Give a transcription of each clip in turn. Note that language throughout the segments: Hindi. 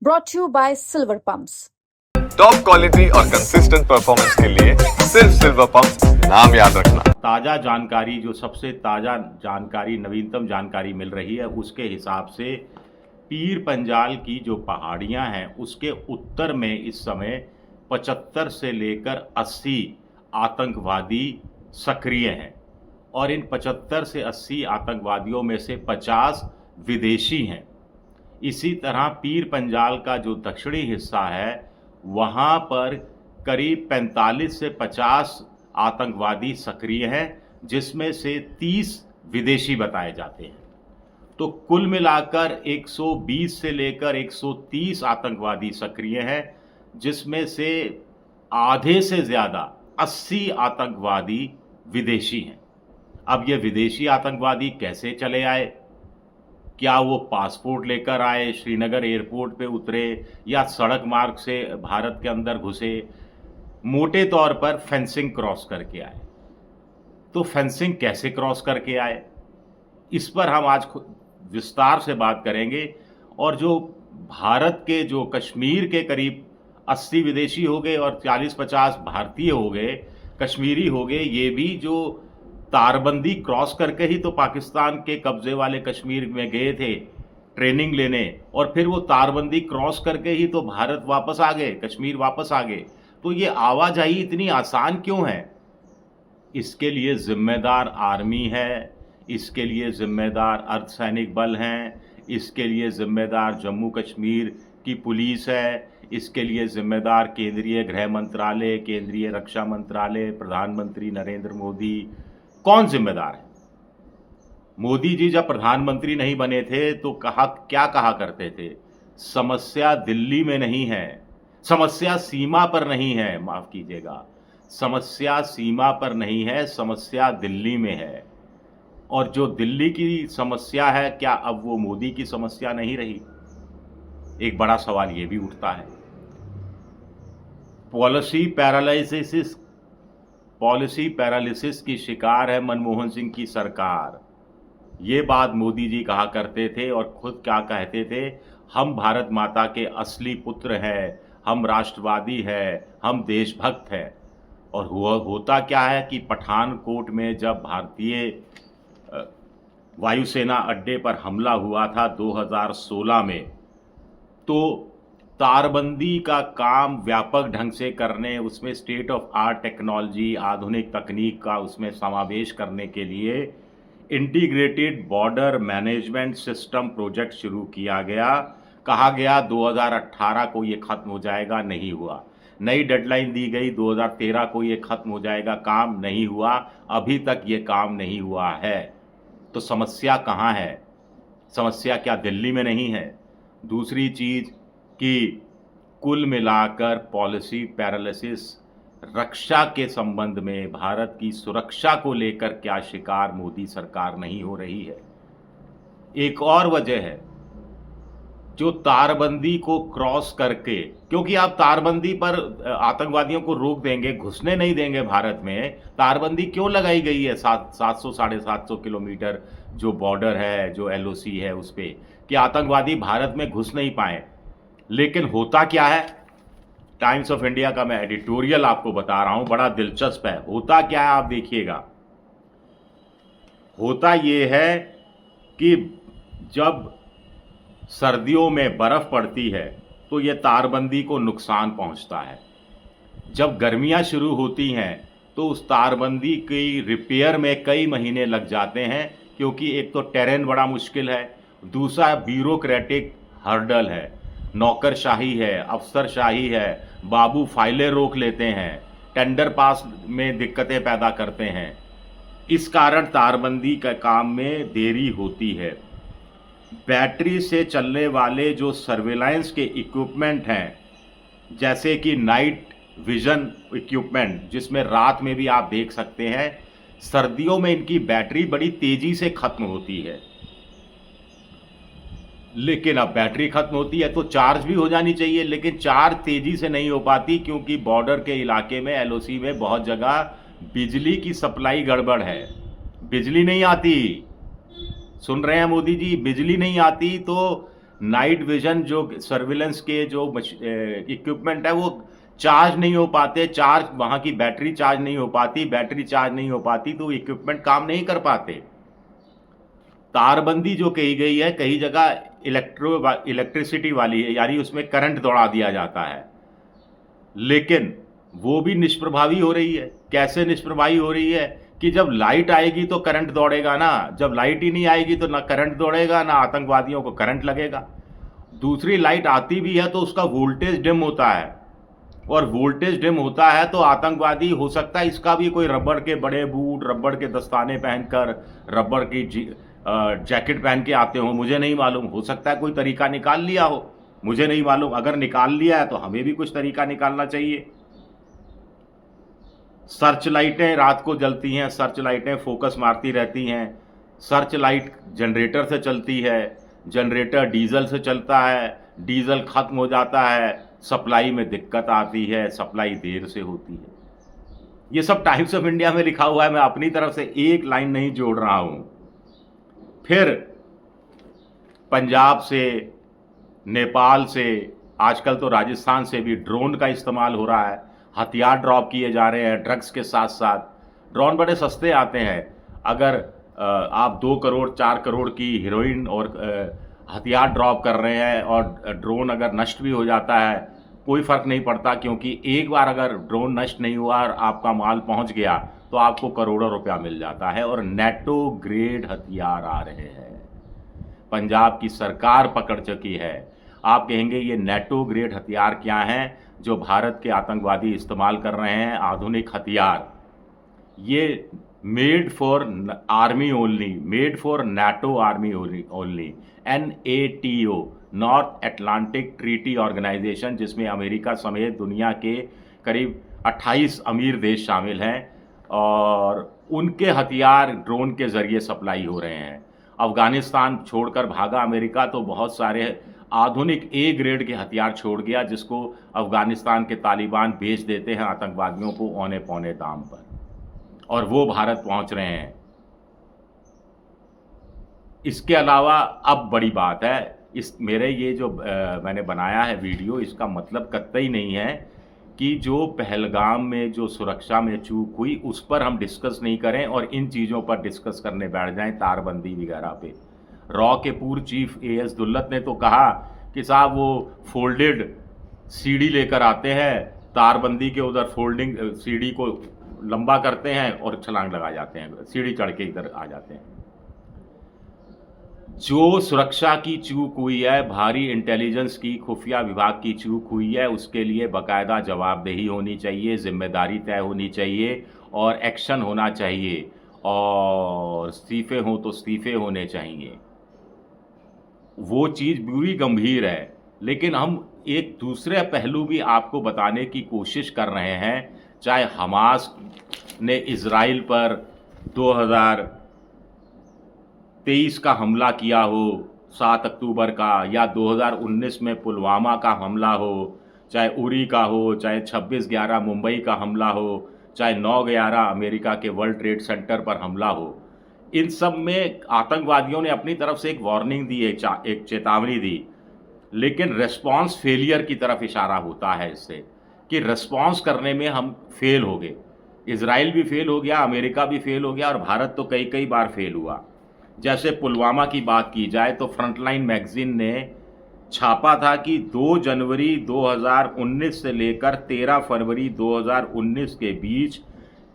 brought to you by Silver Pumps. Top quality और कंसिस्टेंट परफॉर्मेंस के लिए सिर्फ सिल्वर पंप नाम याद रखना। ताज़ा जानकारी, जो सबसे ताज़ा जानकारी, नवीनतम जानकारी मिल रही है, उसके हिसाब से पीर पंजाल की जो पहाड़ियां हैं उसके उत्तर में इस समय 75 से लेकर 80 आतंकवादी सक्रिय हैं और इन 75 से 80 आतंकवादियों में से 50 विदेशी हैं। इसी तरह पीर पंजाल का जो दक्षिणी हिस्सा है वहाँ पर करीब 45 से 50 आतंकवादी सक्रिय हैं, जिसमें से 30 विदेशी बताए जाते हैं। तो कुल मिलाकर 120 से लेकर 130 आतंकवादी सक्रिय हैं, जिसमें से आधे से ज़्यादा 80 आतंकवादी विदेशी हैं। अब ये विदेशी आतंकवादी कैसे चले आए? क्या वो पासपोर्ट लेकर आए, श्रीनगर एयरपोर्ट पे उतरे, या सड़क मार्ग से भारत के अंदर घुसे? मोटे तौर पर फेंसिंग क्रॉस करके आए। तो फेंसिंग कैसे क्रॉस करके आए, इस पर हम आज विस्तार से बात करेंगे। और जो भारत के, जो कश्मीर के करीब 80 विदेशी हो गए और 40-50 भारतीय हो गए, कश्मीरी हो गए, ये भी जो तारबंदी क्रॉस करके ही तो पाकिस्तान के कब्जे वाले कश्मीर में गए थे ट्रेनिंग लेने, और फिर वो तारबंदी क्रॉस करके ही तो भारत वापस आ गए, कश्मीर वापस आ गए। तो ये आवाजाही इतनी आसान क्यों है? इसके लिए जिम्मेदार आर्मी है, इसके लिए जिम्मेदार अर्धसैनिक बल हैं, इसके लिए जिम्मेदार जम्मू कश्मीर की पुलिस है, इसके लिए जिम्मेदार केंद्रीय गृह मंत्रालय, केंद्रीय रक्षा मंत्रालय, प्रधानमंत्री नरेंद्र मोदी। कौन जिम्मेदार है? मोदी जी जब प्रधानमंत्री नहीं बने थे तो क्या कहा करते थे? समस्या दिल्ली में नहीं है, समस्या सीमा पर नहीं है, माफ कीजिएगा, समस्या सीमा पर नहीं है, समस्या दिल्ली में है। और जो दिल्ली की समस्या है, क्या अब वो मोदी की समस्या नहीं रही? एक बड़ा सवाल ये भी उठता है। पॉलिसी पैरालिसिस की शिकार है मनमोहन सिंह की सरकार। ये बात मोदी जी कहा करते थे और खुद क्या कहते थे? हम भारत माता के असली पुत्र हैं, हम राष्ट्रवादी हैं, हम देशभक्त हैं। और होता क्या है कि पठानकोट में जब भारतीय वायुसेना अड्डे पर हमला हुआ था 2016 में, तो तारबंदी का काम व्यापक ढंग से करने, उसमें स्टेट ऑफ आर्ट टेक्नोलॉजी, आधुनिक तकनीक का उसमें समावेश करने के लिए integrated border management system project शुरू किया गया। कहा गया 2018 को ये ख़त्म हो जाएगा, नहीं हुआ। नई डेडलाइन दी गई 2013 को ये ख़त्म हो जाएगा, काम नहीं हुआ। अभी तक ये काम नहीं हुआ है। तो समस्या कहाँ है? समस्या क्या दिल्ली में नहीं है? दूसरी चीज़ कि कुल मिलाकर पॉलिसी पैरालिसिस, रक्षा के संबंध में भारत की सुरक्षा को लेकर क्या शिकार मोदी सरकार नहीं हो रही है? एक और वजह है, जो तारबंदी को क्रॉस करके, क्योंकि आप तारबंदी पर आतंकवादियों को रोक देंगे, घुसने नहीं देंगे भारत में। तारबंदी क्यों लगाई गई है? 700-750 किलोमीटर जो बॉर्डर है, जो LOC है, उस पर कि आतंकवादी भारत में घुस नहीं पाए। लेकिन होता क्या है? टाइम्स ऑफ इंडिया का मैं एडिटोरियल आपको बता रहा हूं, बड़ा दिलचस्प है। होता क्या है आप देखिएगा। होता ये है कि जब सर्दियों में बर्फ पड़ती है तो ये तारबंदी को नुकसान पहुंचता है। जब गर्मियां शुरू होती हैं तो उस तारबंदी की रिपेयर में कई महीने लग जाते हैं, क्योंकि एक तो टेरेन बड़ा मुश्किल है, दूसरा ब्यूरोक्रेटिक हर्डल है, नौकरशाही है, अफसरशाही है, बाबू फाइलें रोक लेते हैं, टेंडर पास में दिक्कतें पैदा करते हैं। इस कारण तारबंदी का काम में देरी होती है। बैटरी से चलने वाले जो सर्विलांस के इक्विपमेंट हैं, जैसे कि नाइट विजन इक्विपमेंट, जिसमें रात में भी आप देख सकते हैं, सर्दियों में इनकी बैटरी बड़ी तेजी से खत्म होती है। लेकिन अब बैटरी खत्म होती है तो चार्ज भी हो जानी चाहिए, लेकिन चार्ज तेजी से नहीं हो पाती, क्योंकि बॉर्डर के इलाके में LOC में बहुत जगह बिजली की सप्लाई गड़बड़ है, बिजली नहीं आती। सुन रहे हैं मोदी जी? बिजली नहीं आती तो नाइट विजन जो सर्विलेंस के जो इक्विपमेंट है वो चार्ज नहीं हो पाते, चार्ज वहाँ की बैटरी चार्ज नहीं हो पाती, बैटरी चार्ज नहीं हो पाती तो इक्विपमेंट काम नहीं कर पाते। तारबंदी जो कही गई है, कई जगह इलेक्ट्रिसिटी वाली है, यानी उसमें करंट दौड़ा दिया जाता है, लेकिन वो भी निष्प्रभावी हो रही है। कैसे निष्प्रभावी हो रही है कि जब लाइट आएगी तो करंट दौड़ेगा ना, जब लाइट ही नहीं आएगी तो ना करंट दौड़ेगा ना आतंकवादियों को करंट लगेगा। दूसरी, लाइट आती भी है तो उसका वोल्टेज डिम होता है, और वोल्टेज डिम होता है तो आतंकवादी हो सकता है इसका भी कोई रबड़ के बड़े बूट, रबड़ के दस्ताने पहनकर, रबड़ की जैकेट पहन के आते हो, मुझे नहीं मालूम। हो सकता है कोई तरीका निकाल लिया हो, मुझे नहीं मालूम। अगर निकाल लिया है तो हमें भी कुछ तरीका निकालना चाहिए। सर्च लाइटें रात को जलती हैं, सर्च लाइटें फोकस मारती रहती हैं, सर्च लाइट जनरेटर से चलती है, जनरेटर डीजल से चलता है, डीजल खत्म हो जाता है, सप्लाई में दिक्कत आती है, सप्लाई देर से होती है। ये सब टाइम्स ऑफ इंडिया में लिखा हुआ है, मैं अपनी तरफ से एक लाइन नहीं जोड़ रहा हूं। फिर पंजाब से, नेपाल से, आजकल तो राजस्थान से भी ड्रोन का इस्तेमाल हो रहा है, हथियार ड्रॉप किए जा रहे हैं ड्रग्स के साथ साथ। ड्रोन बड़े सस्ते आते हैं, अगर आप 2 करोड़ 4 करोड़ की हीरोइन और हथियार ड्रॉप कर रहे हैं और ड्रोन अगर नष्ट भी हो जाता है कोई फ़र्क नहीं पड़ता, क्योंकि एक बार अगर ड्रोन नष्ट नहीं हुआ और आपका माल पहुंच गया तो आपको करोड़ों रुपया मिल जाता है। और नेटो ग्रेड हथियार आ रहे हैं, पंजाब की सरकार पकड़ चुकी है। आप कहेंगे ये नेटो ग्रेड हथियार क्या हैं जो भारत के आतंकवादी इस्तेमाल कर रहे हैं? आधुनिक हथियार, ये made for army only, made for NATO army only, NATO, North Atlantic Treaty Organization, जिसमें अमेरिका समेत दुनिया के करीब 28 अमीर देश शामिल हैं, और उनके हथियार ड्रोन के ज़रिए सप्लाई हो रहे हैं। अफ़गानिस्तान छोड़कर भागा अमेरिका तो बहुत सारे आधुनिक A ग्रेड के हथियार छोड़ गया, जिसको अफ़गानिस्तान के तालिबान बेच देते हैं आतंकवादियों को औने पौने दाम पर, और वो भारत पहुंच रहे हैं। इसके अलावा अब बड़ी बात है, इस मेरे ये जो मैंने बनाया है वीडियो, इसका मतलब कतई नहीं है कि जो पहलगाम में जो सुरक्षा में चूक हुई उस पर हम डिस्कस नहीं करें और इन चीज़ों पर डिस्कस करने बैठ जाएं, तारबंदी वगैरह पे। रॉ के पूर्व चीफ AS दुल्लत ने तो कहा कि साहब वो फोल्डेड सीढ़ी लेकर आते हैं, तारबंदी के उधर फोल्डिंग सीढ़ी को लंबा करते हैं और छलांग लगा जाते हैं, सीढ़ी चढ़ के इधर आ जाते हैं। जो सुरक्षा की चूक हुई है, भारी इंटेलिजेंस की, खुफिया विभाग की चूक हुई है, उसके लिए बाकायदा जवाबदेही होनी चाहिए, जिम्मेदारी तय होनी चाहिए और एक्शन होना चाहिए, और इस्तीफे हों तो इस्तीफे होने चाहिए। वो चीज़ बुरी गंभीर है, लेकिन हम एक दूसरे पहलू भी आपको बताने की कोशिश कर रहे हैं। चाहे हमास ने इजराइल पर 2023 का हमला किया हो 7 अक्टूबर का, या 2019 में पुलवामा का हमला हो, चाहे उरी का हो, चाहे 26/11 मुंबई का हमला हो, चाहे 9/11 अमेरिका के वर्ल्ड ट्रेड सेंटर पर हमला हो, इन सब में आतंकवादियों ने अपनी तरफ से एक वार्निंग दी, एक चेतावनी दी, लेकिन रेस्पॉन्स फेलियर की तरफ इशारा होता है इससे, कि रेस्पॉन्स करने में हम फेल हो गए। इजराइल भी फेल हो गया, अमेरिका भी फेल हो गया, और भारत तो कई कई बार फेल हुआ। जैसे पुलवामा की बात की जाए तो फ्रंटलाइन मैगजीन ने छापा था कि 2 जनवरी 2019 से लेकर 13 फरवरी 2019 के बीच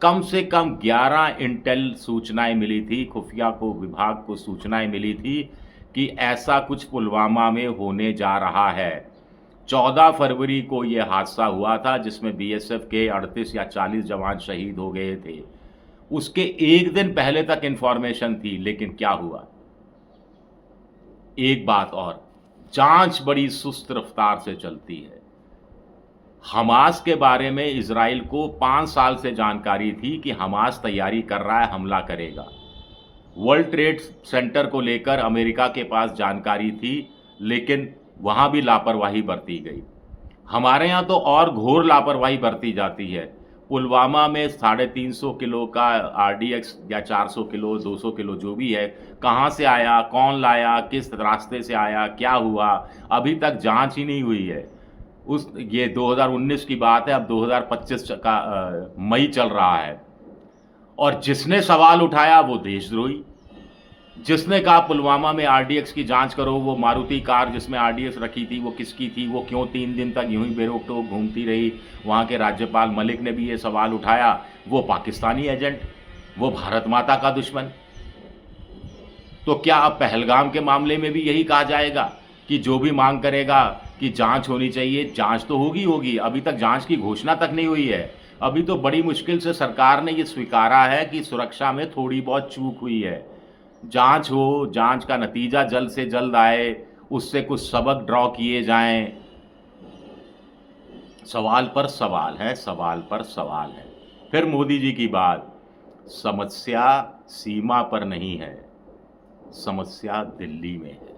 कम से कम 11 इंटेल सूचनाएं मिली थी, खुफिया को विभाग को सूचनाएं मिली थी कि ऐसा कुछ पुलवामा में होने जा रहा है। 14 फरवरी को ये हादसा हुआ था जिसमें BSF के 38 या 40 जवान शहीद हो गए थे। उसके एक दिन पहले तक इंफॉर्मेशन थी, लेकिन क्या हुआ? एक बात और, जांच बड़ी सुस्त रफ्तार से चलती है। हमास के बारे में इजराइल को 5 साल से जानकारी थी कि हमास तैयारी कर रहा है, हमला करेगा। वर्ल्ड ट्रेड सेंटर को लेकर अमेरिका के पास जानकारी थी, लेकिन वहाँ भी लापरवाही बरती गई। हमारे यहाँ तो और घोर लापरवाही बरती जाती है। पुलवामा में 350 किलो का आरडीएक्स या 400 किलो 200 किलो जो भी है कहाँ से आया, कौन लाया, किस रास्ते से आया, क्या हुआ, अभी तक जांच ही नहीं हुई है। ये 2019 की बात है, अब 2025 का मई चल रहा है और जिसने सवाल उठाया वो देशद्रोही, जिसने कहा पुलवामा में आरडीएक्स की जांच करो, वो मारुति कार जिसमें आरडीएक्स रखी थी वो किसकी थी, वो क्यों 3 दिन तक यूं ही बेरोक-टोक घूमती रही, वहाँ के राज्यपाल मलिक ने भी ये सवाल उठाया, वो पाकिस्तानी एजेंट, वो भारत माता का दुश्मन। तो क्या अब पहलगाम के मामले में भी यही कहा जाएगा कि जो भी मांग करेगा कि जांच होनी चाहिए? जांच तो होगी, अभी तक जांच की घोषणा तक नहीं हुई है। अभी तो बड़ी मुश्किल से सरकार ने ये स्वीकारा है कि सुरक्षा में थोड़ी बहुत चूक हुई है। जांच हो, जांच का नतीजा जल्द से जल्द आए, उससे कुछ सबक ड्रॉ किए जाएं। सवाल पर सवाल है, सवाल पर सवाल है। फिर मोदी जी की बात, समस्या सीमा पर नहीं है, समस्या दिल्ली में है।